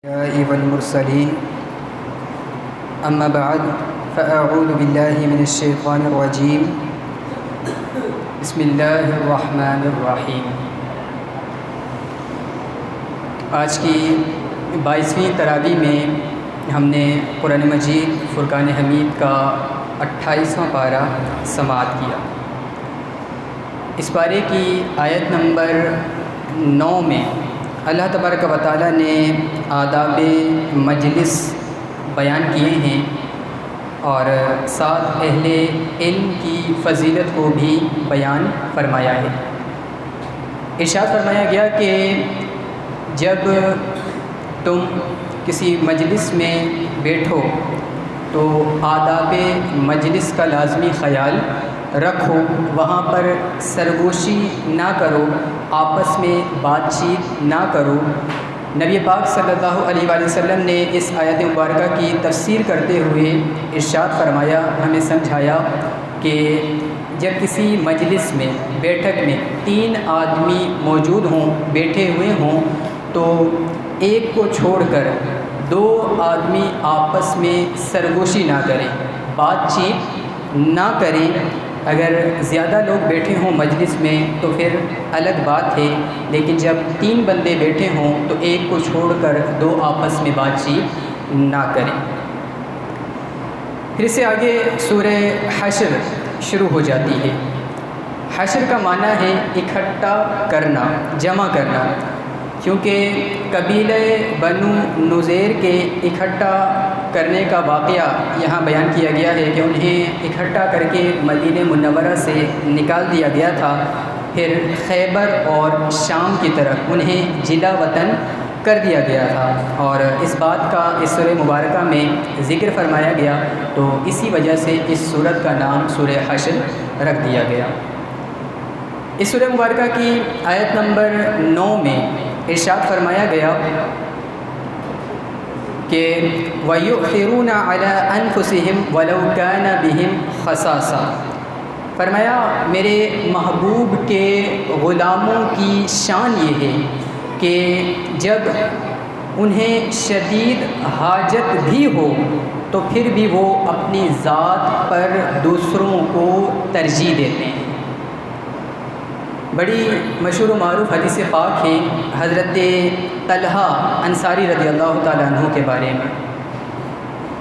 والمرسلين أما بعد فأعوذ بالله من الشيطان الرجيم بسم الله الرحمن الرحیم۔ آج کی 22ویں تراویح میں ہم نے قرآن مجید فرقان حمید کا 28واں پارہ سماعت کیا۔ اس پارے کی آیت نمبر 9 میں اللہ تبارک و تعالیٰ نے آداب مجلس بیان کیے ہیں اور ساتھ اہل علم کی فضیلت کو بھی بیان فرمایا ہے۔ ارشاد فرمایا گیا کہ جب تم کسی مجلس میں بیٹھو تو آداب مجلس کا لازمی خیال رکھو، وہاں پر سرگوشی نہ کرو، آپس میں بات چیت نہ کرو۔ نبی پاک صلی اللہ علیہ وآلہ وسلم نے اس آیت مبارکہ کی تفسیر کرتے ہوئے ارشاد فرمایا، ہمیں سمجھایا کہ جب کسی مجلس میں بیٹھک میں 3 آدمی موجود ہوں، بیٹھے ہوئے ہوں، تو ایک کو چھوڑ کر 2 آدمی آپس میں سرگوشی نہ کریں، بات چیت نہ کریں۔ اگر زیادہ لوگ بیٹھے ہوں مجلس میں تو پھر الگ بات ہے، لیکن جب 3 بندے بیٹھے ہوں تو ایک کو چھوڑ کر 2 آپس میں بات چیت نہ کریں۔ پھر سے آگے سورہ حشر شروع ہو جاتی ہے۔ حشر کا معنی ہے اکٹھا کرنا، جمع کرنا، کیونکہ قبیلہ بنو نذیر کے اکٹھا کرنے کا واقعہ یہاں بیان کیا گیا ہے کہ انہیں اکٹھا کر کے مدینہ منورہ سے نکال دیا گیا تھا، پھر خیبر اور شام کی طرف انہیں جلا وطن کر دیا گیا تھا، اور اس بات کا اس سورہ مبارکہ میں ذکر فرمایا گیا، تو اسی وجہ سے اس سورت کا نام سورہ حشر رکھ دیا گیا۔ اس سورہ مبارکہ کی آیت نمبر 9 میں ارشاد فرمایا گیا کہ وَيُؤْثِرُونَ عَلَىٰ أَنفُسِهِمْ وَلَوْ كَانَ بِهِمْ خَصَاصَةٌ۔ فرمایا میرے محبوب کے غلاموں کی شان یہ ہے کہ جب انہیں شدید حاجت بھی ہو تو پھر بھی وہ اپنی ذات پر دوسروں کو ترجیح دیتے ہیں۔ بڑی مشہور و معروف حدیث پاک ہے حضرت طلحہ انصاری رضی اللہ تعالیٰ عنہ کے بارے میں۔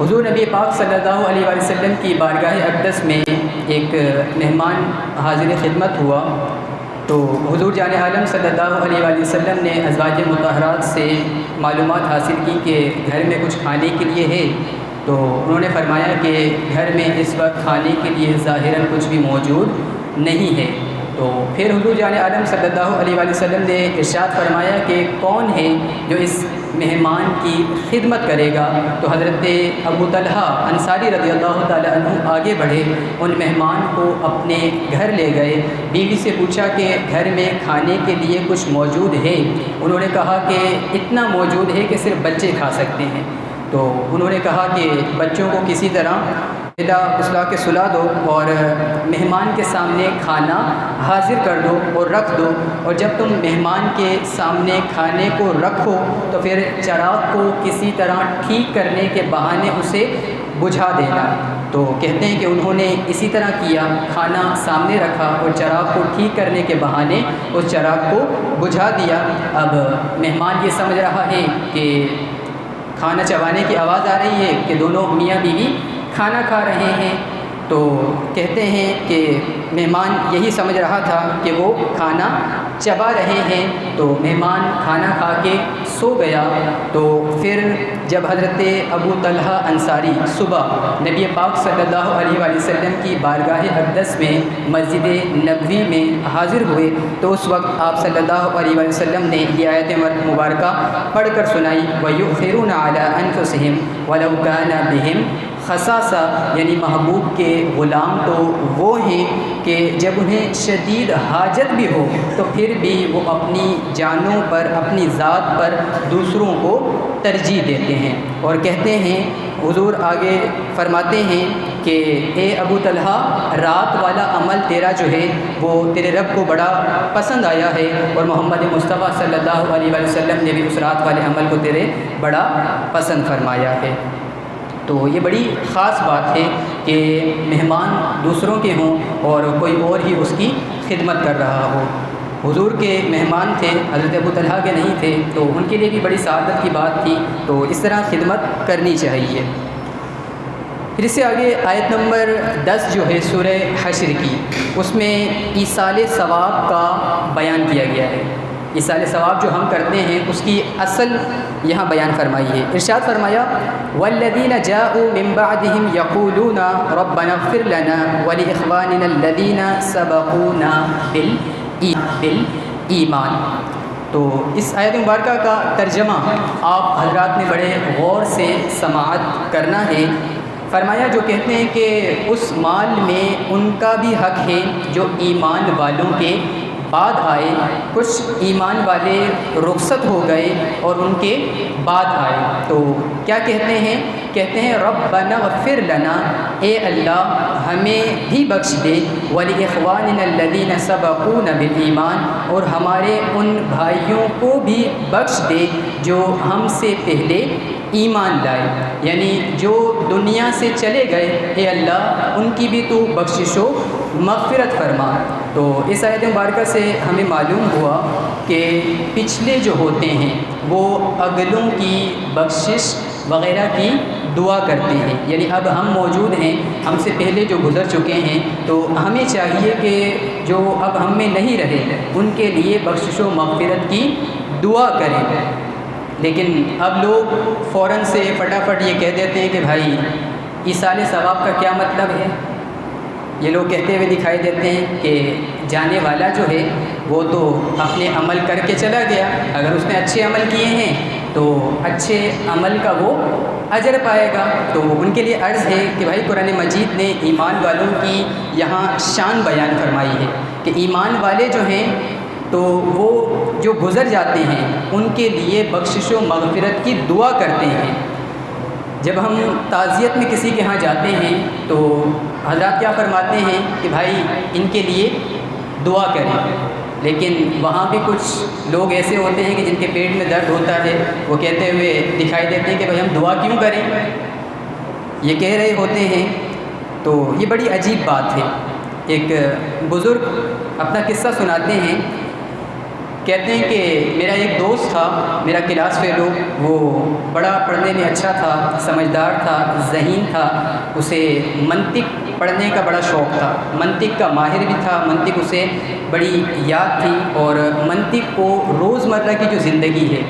حضور نبی پاک صلی اللہ علیہ وآلہ وسلم کی بارگاہ اقدس میں ایک مہمان حاضر خدمت ہوا، تو حضور جان عالم صلی اللہ علیہ وآلہ وسلم نے ازواج مطہرات سے معلومات حاصل کی کہ گھر میں کچھ کھانے کے لیے ہے، تو انہوں نے فرمایا کہ گھر میں اس وقت کھانے کے لیے ظاہراً کچھ بھی موجود نہیں ہے۔ تو پھر حضور جان عالم صلی اللہ علیہ وآلہ وسلم نے ارشاد فرمایا کہ کون ہے جو اس مہمان کی خدمت کرے گا، تو حضرت ابو طلحہ انصاری رضی اللہ تعالیٰ عنہ آگے بڑھے، ان مہمان کو اپنے گھر لے گئے، بیوی سے پوچھا کہ گھر میں کھانے کے لیے کچھ موجود ہے؟ انہوں نے کہا کہ اتنا موجود ہے کہ صرف بچے کھا سکتے ہیں۔ تو انہوں نے کہا کہ بچوں کو کسی طرح اصلاح کے سلا دو اور مہمان کے سامنے کھانا حاضر کر دو اور رکھ دو، اور جب تم مہمان کے سامنے کھانے کو رکھو تو پھر چراغ کو کسی طرح ٹھیک کرنے کے بہانے اسے بجھا دینا۔ تو کہتے ہیں کہ انہوں نے اسی طرح کیا، کھانا سامنے رکھا اور چراغ کو ٹھیک کرنے کے بہانے اس چراغ کو بجھا دیا۔ اب مہمان یہ سمجھ رہا ہے کہ کھانا چبانے کی آواز آ رہی ہے کہ دونوں میاں بیوی کھانا کھا رہے ہیں، تو کہتے ہیں کہ مہمان یہی سمجھ رہا تھا کہ وہ کھانا چبا رہے ہیں، تو مہمان کھانا کھا کے سو گیا۔ تو پھر جب حضرت ابو طلحہ انصاری صبح نبی پاک صلی اللہ علیہ وآلہ وسلم کی بارگاہ اقدس میں مسجد نبوی میں حاضر ہوئے، تو اس وقت آپ صلی اللہ علیہ وآلہ وسلم نے یہ آیت مبارکہ پڑھ کر سنائی، وَيُؤْثِرُونَ عَلَىٰ أَنفُسِهِمْ وَلَوْ كَانَ بِهِمْ خصاصہ یعنی محبوب کے غلام تو وہ ہیں کہ جب انہیں شدید حاجت بھی ہو تو پھر بھی وہ اپنی جانوں پر اپنی ذات پر دوسروں کو ترجیح دیتے ہیں، اور کہتے ہیں حضور آگے فرماتے ہیں کہ اے ابو طلحہ، رات والا عمل تیرا جو ہے وہ تیرے رب کو بڑا پسند آیا ہے، اور محمد مصطفیٰ صلی اللہ علیہ وآلہ وسلم نے بھی اس رات والے عمل کو تیرے بڑا پسند فرمایا ہے۔ تو یہ بڑی خاص بات ہے کہ مہمان دوسروں کے ہوں اور کوئی اور ہی اس کی خدمت کر رہا ہو۔ حضور کے مہمان تھے، حضرت ابو طلحہ کے نہیں تھے، تو ان کے لیے بھی بڑی سعادت کی بات تھی، تو اس طرح خدمت کرنی چاہیے۔ پھر اس سے آگے آیت نمبر 10 جو ہے سورہ حشر کی، اس میں ایصال ثواب کا بیان کیا گیا ہے۔ ایصال ثواب جو ہم کرتے ہیں اس کی اصل یہاں بیان فرمائی ہے۔ ارشاد فرمایا والذین جاءوا من بعدهم یقولون ربنا اغفر لنا ولاخواننا الذین سبقونا بالایمان۔ تو اس آیت مبارکہ کا ترجمہ آپ حضرات نے بڑے غور سے سماعت کرنا ہے۔ فرمایا جو کہتے ہیں کہ اس مال میں ان کا بھی حق ہے جو ایمان والوں کے بعد آئے، کچھ ایمان والے رخصت ہو گئے اور ان کے بعد آئے، تو کیا کہتے ہیں؟ کہتے ہیں ربنا اغفر لنا، اے اللہ ہمیں بھی بخش دے، ولاخواننا الذین سبقونا بالایمان، اور ہمارے ان بھائیوں کو بھی بخش دے جو ہم سے پہلے ایمان لائے، یعنی جو دنیا سے چلے گئے، اے اللہ ان کی بھی تو بخشش و مغفرت فرما۔ تو اس آیت مبارکہ سے ہمیں معلوم ہوا کہ پچھلے جو ہوتے ہیں وہ اگلوں کی بخشش وغیرہ کی دعا کرتے ہیں، یعنی اب ہم موجود ہیں، ہم سے پہلے جو گزر چکے ہیں، تو ہمیں چاہیے کہ جو اب ہم میں نہیں رہے ان کے لیے بخشش و مغفرت کی دعا کریں۔ لیکن اب لوگ فوراً سے فٹافٹ یہ کہہ دیتے ہیں کہ بھائی ایصال ثواب کا کیا مطلب ہے؟ یہ لوگ کہتے ہوئے دکھائی دیتے ہیں کہ جانے والا جو ہے وہ تو اپنے عمل کر کے چلا گیا، اگر اس نے اچھے عمل کیے ہیں تو اچھے عمل کا وہ اجر پائے گا۔ تو ان کے لیے عرض ہے کہ بھائی قرآن مجید نے ایمان والوں کی یہاں شان بیان فرمائی ہے کہ ایمان والے جو ہیں تو وہ جو گزر جاتے ہیں ان کے لیے بخشش و مغفرت کی دعا کرتے ہیں۔ جب ہم تعزیت میں کسی کے ہاں جاتے ہیں تو حضرات کیا فرماتے ہیں کہ بھائی ان کے لیے دعا کریں، لیکن وہاں بھی کچھ لوگ ایسے ہوتے ہیں کہ جن کے پیٹ میں درد ہوتا ہے، وہ کہتے ہوئے دکھائی دیتے ہیں کہ بھائی ہم دعا کیوں کریں، یہ کہہ رہے ہوتے ہیں۔ تو یہ بڑی عجیب بات ہے۔ ایک بزرگ اپنا قصہ سناتے ہیں، کہتے ہیں کہ میرا ایک دوست تھا، میرا کلاس فیلو، وہ بڑا پڑھنے میں اچھا تھا، سمجھدار تھا، ذہین تھا، اسے منطق پڑھنے کا بڑا شوق تھا، منطق کا ماہر بھی تھا، منطق اسے بڑی یاد تھی، اور منطق کو روزمرہ کی جو زندگی ہے،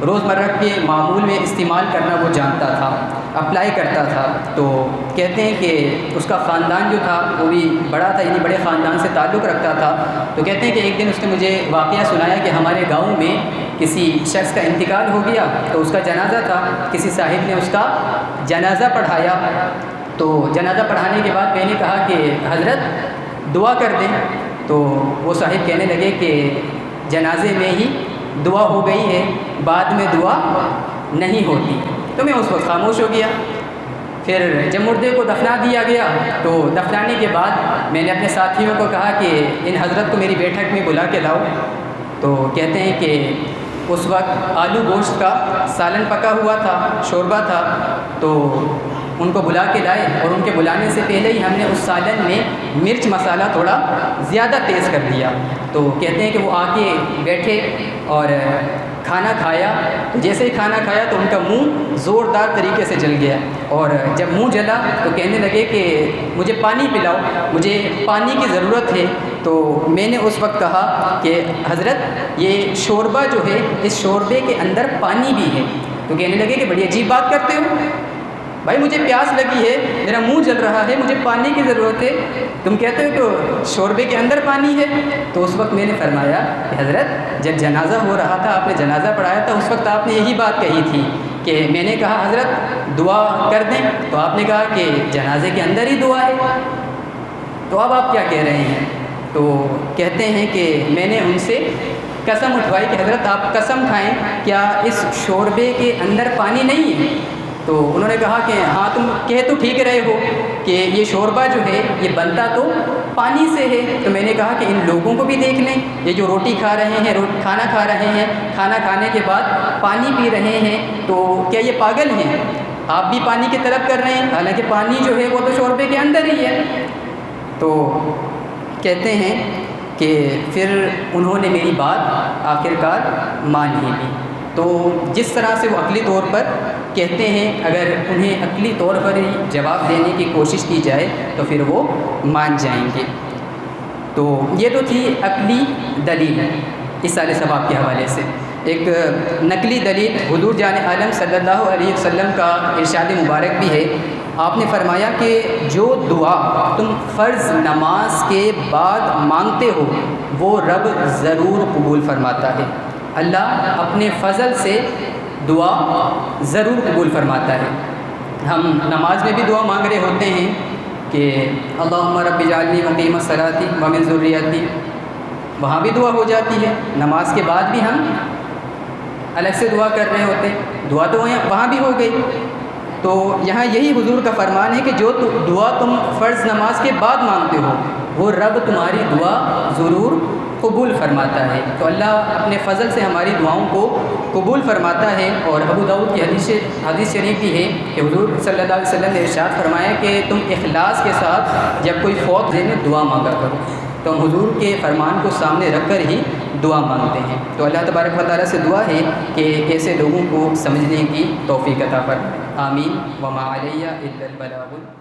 روزمرہ کے معمول میں استعمال کرنا وہ جانتا تھا، اپلائی کرتا تھا۔ تو کہتے ہیں کہ اس کا خاندان جو تھا وہ بھی بڑا تھا، یعنی بڑے خاندان سے تعلق رکھتا تھا۔ تو کہتے ہیں کہ ایک دن اس نے مجھے واقعہ سنایا کہ ہمارے گاؤں میں کسی شخص کا انتقال ہو گیا، تو اس کا جنازہ تھا، کسی صاحب نے اس کا جنازہ پڑھایا۔ تو جنازہ پڑھانے کے بعد میں نے کہا کہ حضرت دعا کر دیں، تو وہ صاحب کہنے لگے کہ جنازے میں ہی دعا ہو گئی ہے، بعد میں دعا نہیں ہوتی۔ تو میں اس وقت خاموش ہو گیا۔ پھر جب مردے کو دفنا دیا گیا تو دفنانے کے بعد میں نے اپنے ساتھیوں کو کہا کہ ان حضرت کو میری بیٹھک میں بلا کے لاؤ۔ تو کہتے ہیں کہ اس وقت آلو گوشت کا سالن پکا ہوا تھا، شوربہ تھا، تو ان کو بلا کے لائے، اور ان کے بلانے سے پہلے ہی ہم نے اس سالن میں مرچ مسالہ تھوڑا زیادہ تیز کر دیا۔ تو کہتے ہیں کہ وہ آ کے بیٹھے اور کھانا کھایا، تو جیسے ہی کھانا کھایا تو ان کا منہ زوردار طریقے سے جل گیا، اور جب منہ جلا تو کہنے لگے کہ مجھے پانی پلاؤ، مجھے پانی کی ضرورت ہے۔ تو میں نے اس وقت کہا کہ حضرت یہ شوربہ جو ہے، اس شوربے کے اندر پانی بھی ہے۔ تو کہنے لگے کہ بڑی عجیب بات کرتے ہو بھائی، مجھے پیاس لگی ہے، میرا منہ جل رہا ہے، مجھے پانی کی ضرورت ہے، تم کہتے ہو کہ شوربے کے اندر پانی ہے۔ تو اس وقت میں نے فرمایا کہ حضرت جب جنازہ ہو رہا تھا، آپ نے جنازہ پڑھایا تھا، اس وقت آپ نے یہی بات کہی تھی کہ میں نے کہا حضرت دعا کر دیں، تو آپ نے کہا کہ جنازے کے اندر ہی دعا ہے، تو اب آپ کیا کہہ رہے ہیں؟ تو کہتے ہیں کہ میں نے ان سے قسم اٹھوائی کہ حضرت آپ قسم کھائیں، کیا اس شوربے کے اندر پانی نہیں ہے؟ تو انہوں نے کہا کہ ہاں تم کہہ تو ٹھیک رہے ہو کہ یہ شوربہ جو ہے یہ بنتا تو پانی سے ہے۔ تو میں نے کہا کہ ان لوگوں کو بھی دیکھ لیں، یہ جو روٹی کھا رہے ہیں، کھانا کھا رہے ہیں، کھانا کھانے کے بعد پانی پی رہے ہیں، تو کیا یہ پاگل ہیں؟ آپ بھی پانی کی طلب کر رہے ہیں، حالانکہ پانی جو ہے وہ تو شوربے کے اندر ہی ہے۔ تو کہتے ہیں کہ پھر انہوں نے میری بات آخرکار مان ہی لی۔ تو جس طرح سے وہ عقلی طور پر کہتے ہیں، اگر انہیں عقلی طور پر ہی جواب دینے کی کوشش کی جائے تو پھر وہ مان جائیں گے۔ تو یہ تو تھی عقلی دلیل ایصال ثواب کے حوالے سے۔ ایک نقلی دلیل حضور جان عالم صلی اللہ علیہ وسلم کا ارشاد مبارک بھی ہے۔ آپ نے فرمایا کہ جو دعا تم فرض نماز کے بعد مانگتے ہو وہ رب ضرور قبول فرماتا ہے۔ اللہ اپنے فضل سے دعا ضرور قبول فرماتا ہے۔ ہم نماز میں بھی دعا مانگ رہے ہوتے ہیں کہ اللہم رب اجعلنی مقیم الصلاۃ ومن ذریتی، وہاں بھی دعا ہو جاتی ہے۔ نماز کے بعد بھی ہم الگ سے دعا کر رہے ہوتے ہیں، دعا تو وہاں بھی ہو گئی۔ تو یہاں یہی حضور کا فرمان ہے کہ جو دعا تم فرض نماز کے بعد مانگتے ہو وہ رب تمہاری دعا ضرور قبول فرماتا ہے۔ تو اللہ اپنے فضل سے ہماری دعاؤں کو قبول فرماتا ہے۔ اور ابو داؤد کی حدیث شریف بھی ہے کہ حضور صلی اللہ علیہ وسلم نے ارشاد فرمایا کہ تم اخلاص کے ساتھ جب کوئی فوت دے دعا مانگا کرو۔ تو ہم حضور کے فرمان کو سامنے رکھ کر ہی دعا مانگتے ہیں۔ تو اللہ تبارک و تعالیٰ سے دعا ہے کہ ایسے لوگوں کو سمجھنے کی توفیق عطا فرمائے۔ آمین۔ وما علیہ الا البلاغ